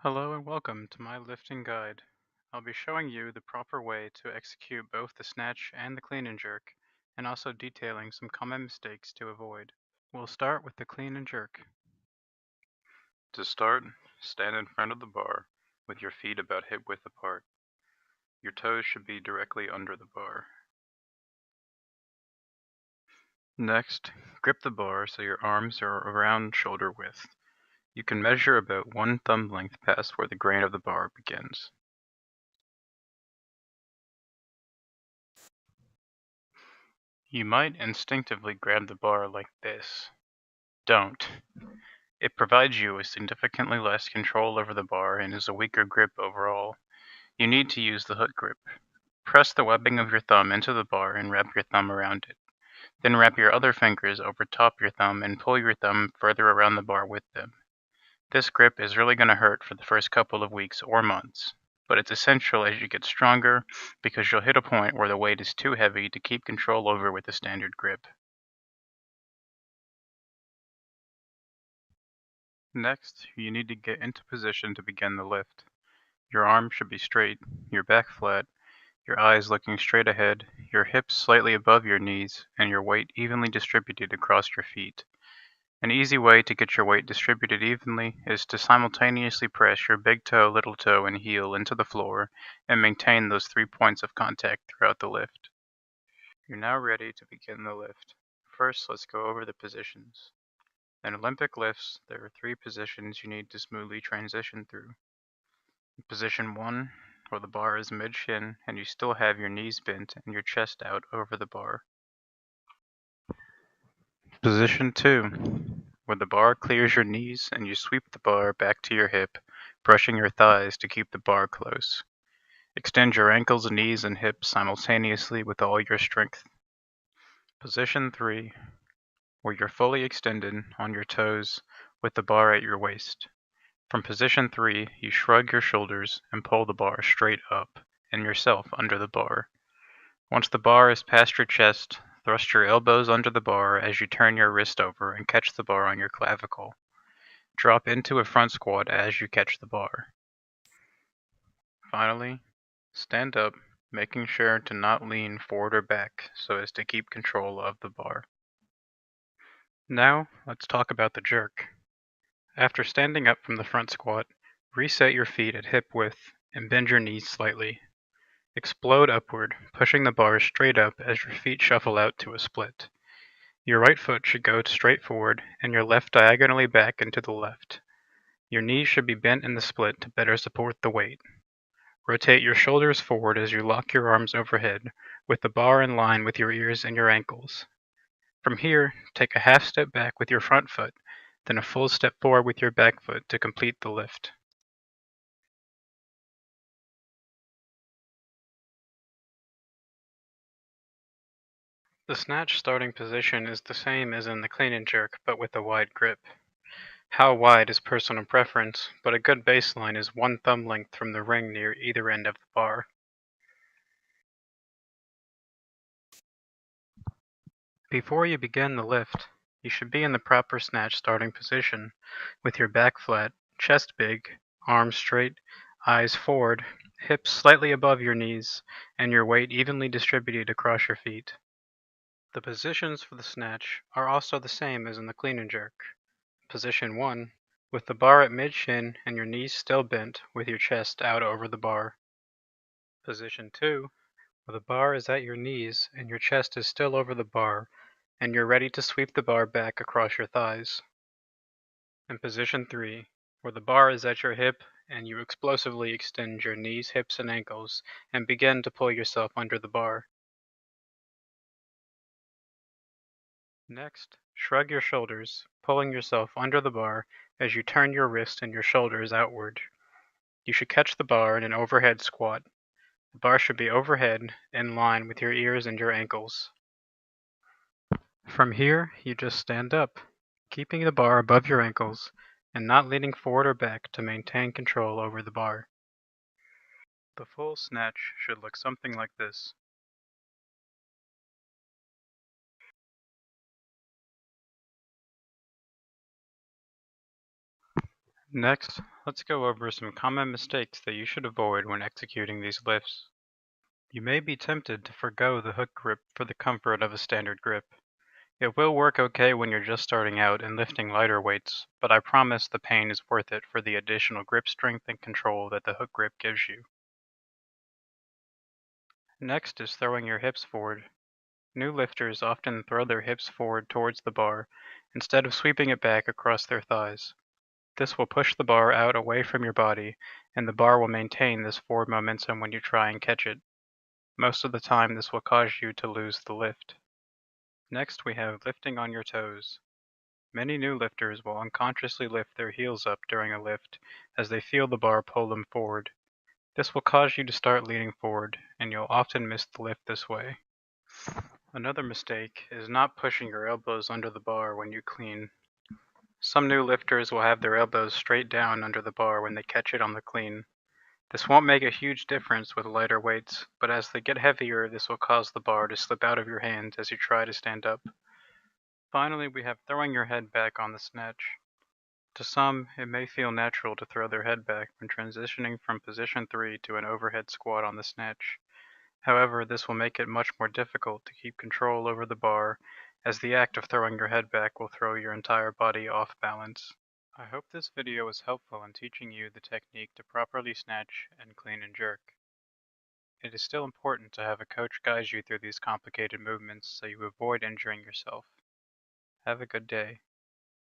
Hello and welcome to my lifting guide. I'll be showing you the proper way to execute both the snatch and the clean and jerk, and also detailing some common mistakes to avoid. We'll start with the clean and jerk. To start, stand in front of the bar with your feet about hip width apart. Your toes should be directly under the bar. Next, grip the bar so your arms are around shoulder width. You can measure about 1 thumb length past where the grain of the bar begins. You might instinctively grab the bar like this. Don't. It provides you with significantly less control over the bar and is a weaker grip overall. You need to use the hook grip. Press the webbing of your thumb into the bar and wrap your thumb around it. Then wrap your other fingers over top your thumb and pull your thumb further around the bar with them. This grip is really going to hurt for the first couple of weeks or months, but it's essential as you get stronger because you'll hit a point where the weight is too heavy to keep control over with a standard grip. Next, you need to get into position to begin the lift. Your arms should be straight, your back flat, your eyes looking straight ahead, your hips slightly above your knees, and your weight evenly distributed across your feet. An easy way to get your weight distributed evenly is to simultaneously press your big toe, little toe, and heel into the floor and maintain those 3 points of contact throughout the lift. You're now ready to begin the lift. First, let's go over the positions. In Olympic lifts, there are 3 positions you need to smoothly transition through. Position 1, where the bar is mid-shin and you still have your knees bent and your chest out over the bar. Position 2, where the bar clears your knees and you sweep the bar back to your hip, brushing your thighs to keep the bar close. Extend your ankles, knees, and hips simultaneously with all your strength. Position 3, where you're fully extended on your toes with the bar at your waist. From position 3, you shrug your shoulders and pull the bar straight up and yourself under the bar. Once the bar is past your chest, thrust your elbows under the bar as you turn your wrist over and catch the bar on your clavicle. Drop into a front squat as you catch the bar. Finally, stand up, making sure to not lean forward or back so as to keep control of the bar. Now, let's talk about the jerk. After standing up from the front squat, reset your feet at hip width and bend your knees slightly. Explode upward, pushing the bar straight up as your feet shuffle out to a split. Your right foot should go straight forward and your left diagonally back and to the left. Your knees should be bent in the split to better support the weight. Rotate your shoulders forward as you lock your arms overhead, with the bar in line with your ears and your ankles. From here, take a half step back with your front foot, then a full step forward with your back foot to complete the lift. The snatch starting position is the same as in the clean and jerk, but with a wide grip. How wide is personal preference, but a good baseline is 1 thumb length from the ring near either end of the bar. Before you begin the lift, you should be in the proper snatch starting position, with your back flat, chest big, arms straight, eyes forward, hips slightly above your knees, and your weight evenly distributed across your feet. The positions for the snatch are also the same as in the clean and jerk. Position 1, with the bar at mid-shin and your knees still bent with your chest out over the bar. Position 2, where the bar is at your knees and your chest is still over the bar and you're ready to sweep the bar back across your thighs. And position 3, where the bar is at your hip and you explosively extend your knees, hips, and ankles and begin to pull yourself under the bar. Next, shrug your shoulders, pulling yourself under the bar as you turn your wrist and your shoulders outward. You should catch the bar in an overhead squat. The bar should be overhead, in line with your ears and your ankles. From here, you just stand up, keeping the bar above your ankles and not leaning forward or back to maintain control over the bar. The full snatch should look something like this. Next, let's go over some common mistakes that you should avoid when executing these lifts. You may be tempted to forgo the hook grip for the comfort of a standard grip. It will work okay when you're just starting out and lifting lighter weights, but I promise the pain is worth it for the additional grip strength and control that the hook grip gives you. Next is throwing your hips forward. New lifters often throw their hips forward towards the bar instead of sweeping it back across their thighs. This will push the bar out away from your body, and the bar will maintain this forward momentum when you try and catch it. Most of the time, this will cause you to lose the lift. Next, we have lifting on your toes. Many new lifters will unconsciously lift their heels up during a lift as they feel the bar pull them forward. This will cause you to start leaning forward, and you'll often miss the lift this way. Another mistake is not pushing your elbows under the bar when you clean. Some new lifters will have their elbows straight down under the bar when they catch it on the clean. This won't make a huge difference with lighter weights, but as they get heavier, this will cause the bar to slip out of your hand as you try to stand up. Finally, we have throwing your head back on the snatch. To some, it may feel natural to throw their head back when transitioning from position 3 to an overhead squat on the snatch. However, this will make it much more difficult to keep control over the bar, as the act of throwing your head back will throw your entire body off balance. I hope this video was helpful in teaching you the technique to properly snatch and clean and jerk. It is still important to have a coach guide you through these complicated movements so you avoid injuring yourself. Have a good day.